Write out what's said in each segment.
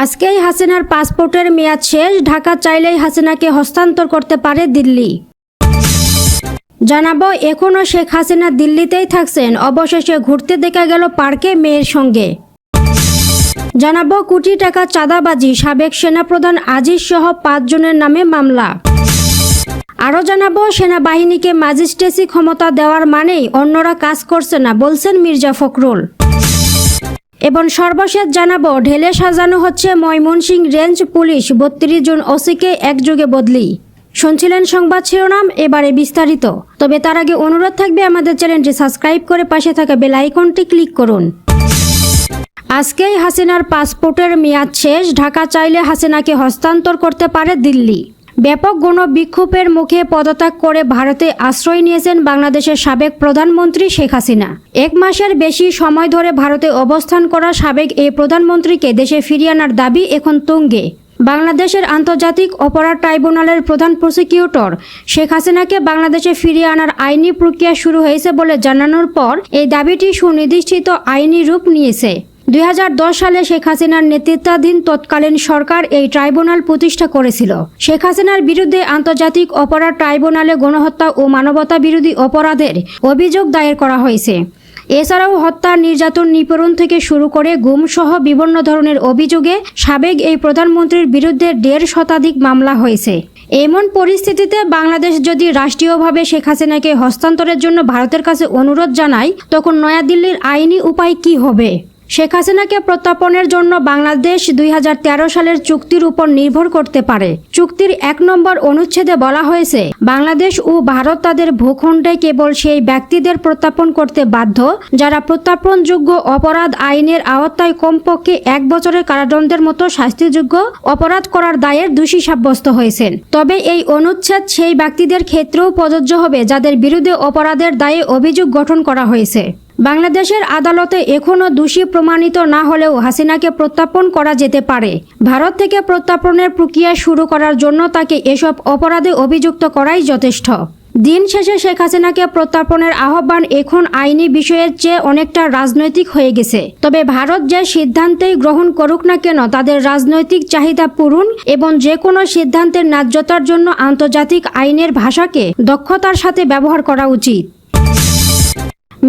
আজকেই হাসিনার পাসপোর্টের মেয়াদ শেষ। ঢাকা চাইলেই হাসিনাকে হস্তান্তর করতে পারে দিল্লি। জানাবো, এখনও শেখ হাসিনা দিল্লিতেই থাকছেন। অবশেষে ঘুরতে দেখা গেল পার্কে মেয়ের সঙ্গে। জানাবো, কোটি টাকা চাঁদাবাজি, সাবেক সেনাপ্রধান আজিজ সহ 5 জনের নামে মামলা। আরও জানাবো, সেনাবাহিনীকে ম্যাজিস্ট্রেসি ক্ষমতা দেওয়ার মানেই অন্যরা কাজ করছে না, বলছেন মির্জা ফখরুল। এবং সর্বশেষ জানাবো, ঢেলে সাজানো হচ্ছে ময়মনসিংহ রেঞ্জ পুলিশ, 32 জন ওসিকে একযোগে বদলি। শুনছিলেন সংবাদ শিরোনাম, এবারে বিস্তারিত। তবে তার আগে অনুরোধ থাকবে আমাদের চ্যানেলটি সাবস্ক্রাইব করে পাশে থাকা বেল আইকনটি ক্লিক করুন। আজকেই হাসিনার পাসপোর্টের মেয়াদ শেষ। ঢাকা চাইলে হাসিনাকে হস্তান্তর করতে পারে দিল্লি। ব্যাপক গণবিক্ষোভের মুখে পদত্যাগ করে ভারতে আশ্রয় নিয়েছেন বাংলাদেশের সাবেক প্রধানমন্ত্রী শেখ হাসিনা। 1 মাসের বেশি সময় ধরে ভারতে অবস্থান করা সাবেক এই প্রধানমন্ত্রীকে দেশে ফিরিয়ে আনার দাবি এখন তুঙ্গে। বাংলাদেশের আন্তর্জাতিক অপরাধ ট্রাইব্যুনালের প্রধান প্রসিকিউটর শেখ হাসিনাকে বাংলাদেশে ফিরিয়ে আনার আইনি প্রক্রিয়া শুরু হয়েছে বলে জানানোর পর এই দাবিটি সুনির্দিষ্ট আইনি রূপ নিয়েছে। 2010 সালে শেখ হাসিনার নেতৃত্বাধীন তৎকালীন সরকার এই ট্রাইব্যুনাল প্রতিষ্ঠা করেছিল। শেখ হাসিনার বিরুদ্ধে আন্তর্জাতিক অপরাধ ট্রাইব্যুনালে গণহত্যা ও মানবতা বিরোধী অপরাধের অভিযোগ দায়ের করা হয়েছে। এছাড়াও হত্যা, নির্যাতন, নিপীড়ন থেকে শুরু করে গুম সহ বিভিন্ন ধরনের অভিযোগে সাবেক এই প্রধানমন্ত্রীর বিরুদ্ধে 1.5 শতাধিক মামলা হয়েছে। এমন পরিস্থিতিতে বাংলাদেশ যদি রাষ্ট্রীয়ভাবে শেখ হাসিনাকে হস্তান্তরের জন্য ভারতের কাছে অনুরোধ জানায়, তখন নয়াদিল্লির আইনি উপায় কি হবে? শেখ হাসিনাকে প্রত্যাপনের জন্য বাংলাদেশ 2013 সালের চুক্তির উপর নির্ভর করতে পারে। চুক্তির 1 নম্বর অনুচ্ছেদে বলা হয়েছে, বাংলাদেশ ও ভারত তাদের ভূখণ্ডে কেবল সেই ব্যক্তিদের প্রত্যাপন করতে বাধ্য যারা প্রত্যাপনযোগ্য অপরাধ আইনের আওতায় কমপক্ষে 1 বছরের কারাদণ্ডের মতো শাস্তিযোগ্য অপরাধ করার দায়ের দোষী সাব্যস্ত হয়েছেন। তবে এই অনুচ্ছেদ সেই ব্যক্তিদের ক্ষেত্রেও প্রযোজ্য হবে যাদের বিরুদ্ধে অপরাধের দায়ে অভিযোগ গঠন করা হয়েছে। বাংলাদেশের আদালতে এখনও দোষী প্রমাণিত না হলেও হাসিনাকে প্রত্যাপন করা যেতে পারে। ভারত থেকে প্রত্যাপনের প্রক্রিয়া শুরু করার জন্য তাকে এসব অপরাধে অভিযুক্ত করাই যথেষ্ট। দিন শেষে শেখ হাসিনাকে প্রত্যাপনের আহ্বান এখন আইনি বিষয়ের চেয়ে অনেকটা রাজনৈতিক হয়ে গেছে। তবে ভারত যে সিদ্ধান্তেই গ্রহণ করুক না কেন, তাদের রাজনৈতিক চাহিদা পূরণ এবং যে কোনো সিদ্ধান্তের ন্যায্যতার জন্য আন্তর্জাতিক আইনের ভাষাকে দক্ষতার সাথে ব্যবহার করা উচিত।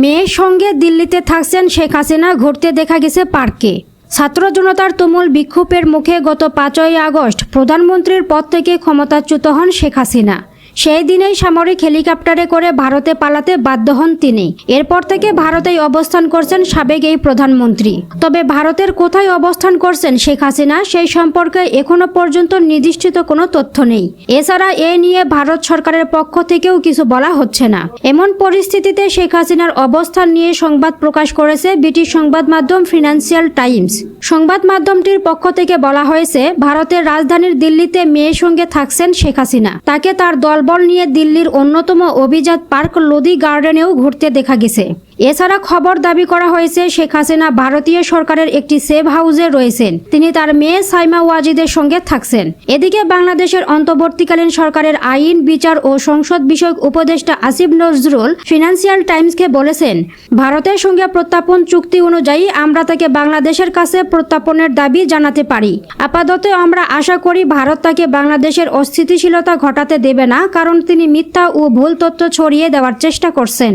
মেয়ের সঙ্গে দিল্লিতে থাকছেন শেখ হাসিনা, ঘুরতে দেখা গেছে পার্কে। ছাত্র জনতার তুমুল বিক্ষোভের মুখে গত 5ই আগস্ট প্রধানমন্ত্রীর পদ থেকে ক্ষমতাচ্যুত হন শেখ হাসিনা। সেই দিনেই সামরিক হেলিকপ্টারে করে ভারতে পালাতে বাধ্য হন তিনি। এরপর থেকে ভারতেই অবস্থান করছেন সাবেক এই প্রধানমন্ত্রী। তবে ভারতের কোথায় অবস্থান করছেন শেখ হাসিনা, সেই সম্পর্কে এখনো পর্যন্ত নির্দিষ্ট কোনো তথ্য নেই। এছাড়া এ নিয়ে ভারত সরকারের পক্ষ থেকেও কিছু বলা হচ্ছে না। এমন পরিস্থিতিতে শেখ হাসিনার অবস্থান নিয়ে সংবাদ প্রকাশ করেছে ব্রিটিশ সংবাদ মাধ্যম ফিনান্সিয়াল টাইমস। সংবাদ মাধ্যমটির পক্ষ থেকে বলা হয়েছে, ভারতের রাজধানীর দিল্লিতে মেয়ের সঙ্গে থাকছেন শেখ হাসিনা। তাকে তার দলবল নিয়ে দিল্লির অন্যতম অভিজাত পার্ক লোদি গার্ডেনেও ঘুরতে দেখা গেছে। এছাড়া খবর দাবি করা হয়েছে, শেখ হাসিনা ভারতীয় সরকারের একটি সেফ হাউসে রয়েছেন। তিনি তার মেয়ে সাইমা ওয়াজিদের সঙ্গে থাকছেন। এদিকে বাংলাদেশের অন্তর্বর্তীকালীন সরকারের আইন, বিচার ও সংসদ বিষয়ক উপদেষ্টা আসিফ নজরুল ফিনান্সিয়াল টাইমসকে বলেছেন, ভারতের সঙ্গে প্রত্যাপন চুক্তি অনুযায়ী আমরা তাকে বাংলাদেশের কাছে প্রত্যাপনের দাবি জানাতে পারি। আপাতত আমরা আশা করি ভারত তাকে বাংলাদেশের অস্থিতিশীলতা ঘটাতে দেবে না, কারণ তিনি মিথ্যা ও ভুল তথ্য ছড়িয়ে দেওয়ার চেষ্টা করছেন।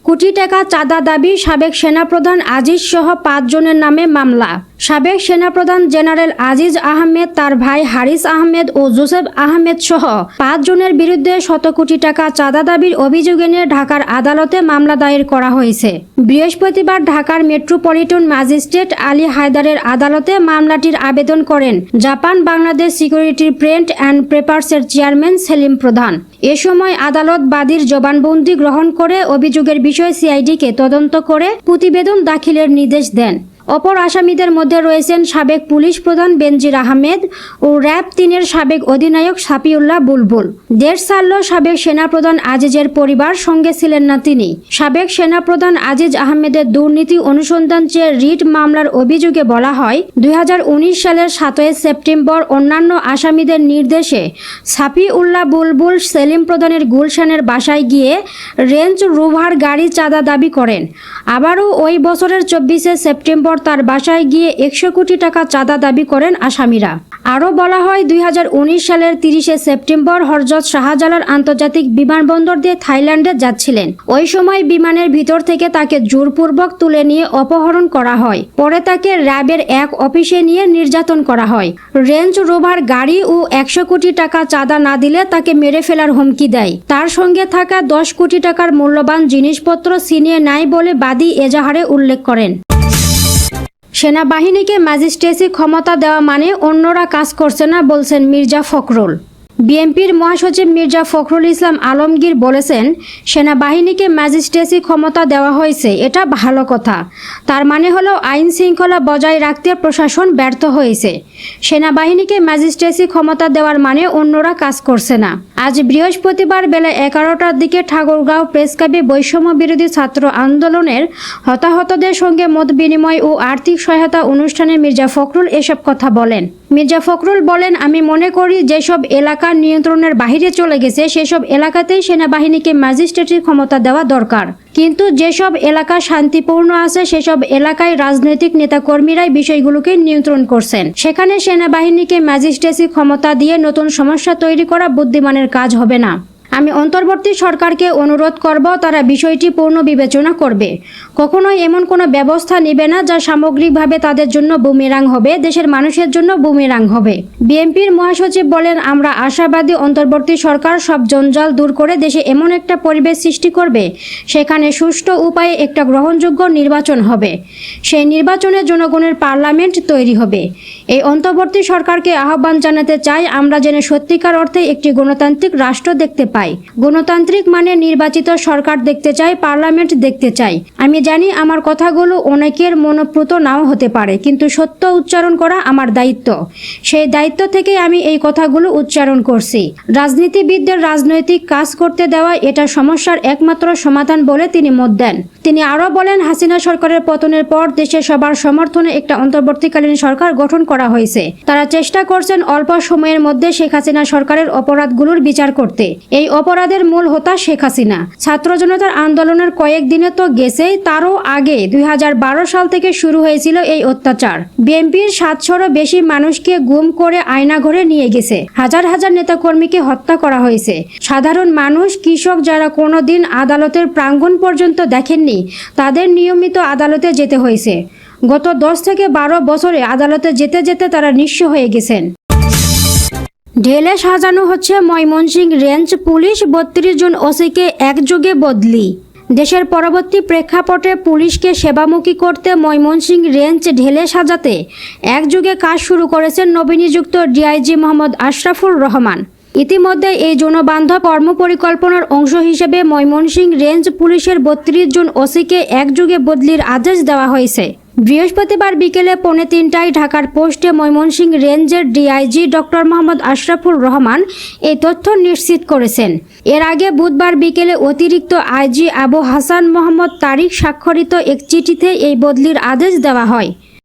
কোটি টাকা চাঁদা দাবি, সাবেক সেনাপ্রধান আজিজ সহ 5 জনের নামে মামলা। সাবেক সেনাপ্রধান জেনারেল আজিজ আহমেদ, তার ভাই হারিস আহমেদ ও জোসেফ আহমেদ সহ 5 জনের বিরুদ্ধে 100 কোটি টাকা চাঁদা দাবির অভিযোগে নিয়ে ঢাকার আদালতে মামলা দায়ের করা হয়েছে। বৃহস্পতিবার ঢাকার মেট্রোপলিটন ম্যাজিস্ট্রেট আলী হায়দারের আদালতে মামলাটির আবেদন করেন Japan Bangladesh security print and পেপারসের চেয়ারম্যান সেলিম প্রধান। এ সময় আদালত বাদীর জবানবন্দি গ্রহণ করে অভিযোগের বিষয়ে সিআইডিকে তদন্ত করে প্রতিবেদন দাখিলের নির্দেশ দেন। অপর আসামিদের মধ্যে রয়েছেন সাবেক পুলিশ প্রধান বেনজির আহমেদ ও র্যাব 3-এর সাবেক অধিনায়ক সাপিউল্লাহ বুলবুল। দেশ ছাড়ল সাবেক সেনাপ্রধান আজিজের পরিবার, সঙ্গে ছিলেন না তিনি। সাবেক সেনাপ্রধান আজিজ আহমেদের দুর্নীতি অনুসন্ধান চেয়ে রিট মামলার অভিযোগে বলা হয়, 2019 সালের 7 সেপ্টেম্বর অন্যান্য আসামিদের নির্দেশে সাপিউল্লাহ বুলবুল সেলিম প্রধানের গুলশানের বাসায় গিয়ে রেঞ্জ রোভার গাড়ি চাঁদা দাবি করেন। আবারও ওই বছরের 24 সেপ্টেম্বর তার বাসায় গিয়ে 100 কোটি টাকা চাঁদা দাবি করেন আসামিরা। আরও বলা হয় 2019 সালের 30 সেপ্টেম্বর হযরত শাহজালাল আন্তর্জাতিক বিমানবন্দর দিয়ে থাইল্যান্ডে যাচ্ছিলেন। ওই সময় বিমানের ভিতর থেকে তাকে জোরপূর্বক তুলে নিয়ে অপহরণ করা হয়। পরে তাকে র্যাবের এক অফিসে নিয়ে নির্যাতন করা হয়। রেঞ্জ রোভার গাড়ি ও 100 কোটি টাকা চাঁদা না দিলে তাকে মেরে ফেলার হুমকি দেয়। তার সঙ্গে থাকা 10 কোটি টাকার মূল্যবান জিনিসপত্র ছিনিয়ে নেয় বলে বাদী এজাহারে উল্লেখ করেন। সেনাবাহিনীকে ম্যাজিস্ট্রেসি ক্ষমতা দেওয়া মানে অন্যরা কাজ করছে না বলছেন মির্জা ফখরুল। বিএনপির মহাসচিব মির্জা ফখরুল ইসলাম আলমগীর বলেছেন, সেনাবাহিনীকে ম্যাজিস্ট্রেসি ক্ষমতা দেওয়া হয়েছে, এটা ভালো কথা। তার মানে হলো আইন শৃঙ্খলা বজায় রাখতে প্রশাসন ব্যর্থ হয়েছে। সেনাবাহিনীকে ম্যাজিস্ট্রেসি ক্ষমতা দেওয়ার মানে অন্যরা কাজ করছে না। আজ বৃহস্পতিবার বেলা 11টার দিকে ঠাকুরগাঁও প্রেসক্লাবে বৈষম্য বিরোধী ছাত্র আন্দোলনের হতাহতদের সঙ্গে মত বিনিময় ও আর্থিক সহায়তা অনুষ্ঠানে মির্জা ফখরুল এসব কথা বলেন। মির্জা ফখরুল বলেন, আমি মনে করি যেসব এলাকা নিয়ন্ত্রণের বাইরে চলে গেছে সেসব এলাকাতেই সেনাবাহিনীকে ম্যাজিস্ট্রেটের ক্ষমতা দেওয়া দরকার। কিন্তু যেসব এলাকা শান্তিপূর্ণ আছে সেসব এলাকায় রাজনৈতিক নেতাকর্মীরাই বিষয়গুলোকে নিয়ন্ত্রণ করছেন। সেখানে সেনাবাহিনীকে ম্যাজিস্ট্রেসি ক্ষমতা দিয়ে নতুন সমস্যা তৈরি করা বুদ্ধিমানের কাজ হবে না। আমি অন্তর্বর্তী সরকারকে অনুরোধ করব তারা বিষয়টি পূর্ণ বিবেচনা করবে। কখনোই এমন কোনো ব্যবস্থা নেবে না যা সামগ্রিকভাবে তাদের জন্য বুমেরাং হবে, দেশের মানুষের জন্য বুমেরাং হবে। বিএনপির মহাসচিব বলেন, আমরা আশাবাদী অন্তর্বর্তী সরকার সব জঞ্জাল দূর করে দেশে এমন একটা পরিবেশ সৃষ্টি করবে সেখানে সুষ্ঠু উপায়ে একটা গ্রহণযোগ্য নির্বাচন হবে। সেই নির্বাচনে জনগণের পার্লামেন্ট তৈরি হবে। এই অন্তর্বর্তী সরকারকে আহ্বান জানাতে চাই আমরা যেন সত্যিকার অর্থে একটি গণতান্ত্রিক রাষ্ট্র দেখতে পাই। গণতান্ত্রিক মানে নির্বাচিত সরকার দেখতে চাই, পার্লামেন্ট দেখতে চাই। আমি জানি আমার কথাগুলো অনেকের মনোপ্রত নাও হতে পারে, কিন্তু সত্য উচ্চারণ করা আমার দায়িত্ব। সেই দায়িত্ব থেকে আমি এই কথাগুলো উচ্চারণ করছি। রাজনীতিবিদদের রাজনৈতিক কাজ করতে দেওয়া এটা সমস্যার একমাত্র সমাধান বলে তিনি মত দেন। তিনি আরও বলেন, হাসিনা সরকারের পতনের পর দেশে সবার সমর্থনে একটা অন্তর্বর্তীকালীন সরকার গঠন করা হয়েছে। তারা চেষ্টা করছেন অল্প সময়ের মধ্যে শেখ হাসিনা সরকারের অপরাধগুলোর বিচার করতে। এই অপরাধের মূল হোতা শেখ হাসিনা। ছাত্র জনতার আন্দোলনের কয়েকদিনে তো গেছেই, তারও আগে 2012 সাল থেকে শুরু হয়েছিল এই অত্যাচার। বিএনপির 700-রও বেশি মানুষকে গুম করে আয়নাঘরে নিয়ে গেছে। হাজার হাজার নেতাকর্মীকে হত্যা করা হয়েছে। সাধারণ মানুষ, কৃষক যারা কোনোদিন আদালতের প্রাঙ্গণ পর্যন্ত দেখেননি তাদের নিয়মিত আদালতে যেতে হয়েছে। গত 10 থেকে 12 বছরে আদালতে যেতে যেতে তারা নিঃস্ব হয়ে গেছেন। ঢেলে সাজানো হচ্ছে ময়মনসিংহ রেঞ্জ পুলিশ, 32 জন ওসিকে একযোগে বদলি। দেশের পরবর্তী প্রেক্ষাপটে পুলিশকে সেবামুখী করতে ময়মনসিংহ রেঞ্জ ঢেলে সাজাতে একযোগে কাজ শুরু করেছেন নবনিযুক্ত ডিআইজি মোহাম্মদ আশরাফুর রহমান। ইতিমধ্যে এই জনবান্ধব কর্মপরিকল্পনার অংশ হিসেবে ময়মনসিংহ রেঞ্জ পুলিশের 32 জন ওসিকে একযোগে বদলির আদেশ দেওয়া হয়েছে। বৃহস্পতিবার বিকেলে 2:45টায় ঢাকার পোস্টে ময়মনসিংহ রেঞ্জের ডিআইজি ডক্টর মোহাম্মদ আশরাফুর রহমান এই তথ্য নিশ্চিত করেছেন। এর আগে বুধবার বিকেলে অতিরিক্ত আইজি আবু হাসান মোহাম্মদ তারিক স্বাক্ষরিত এক চিঠিতে এই বদলির আদেশ দেওয়া হয়।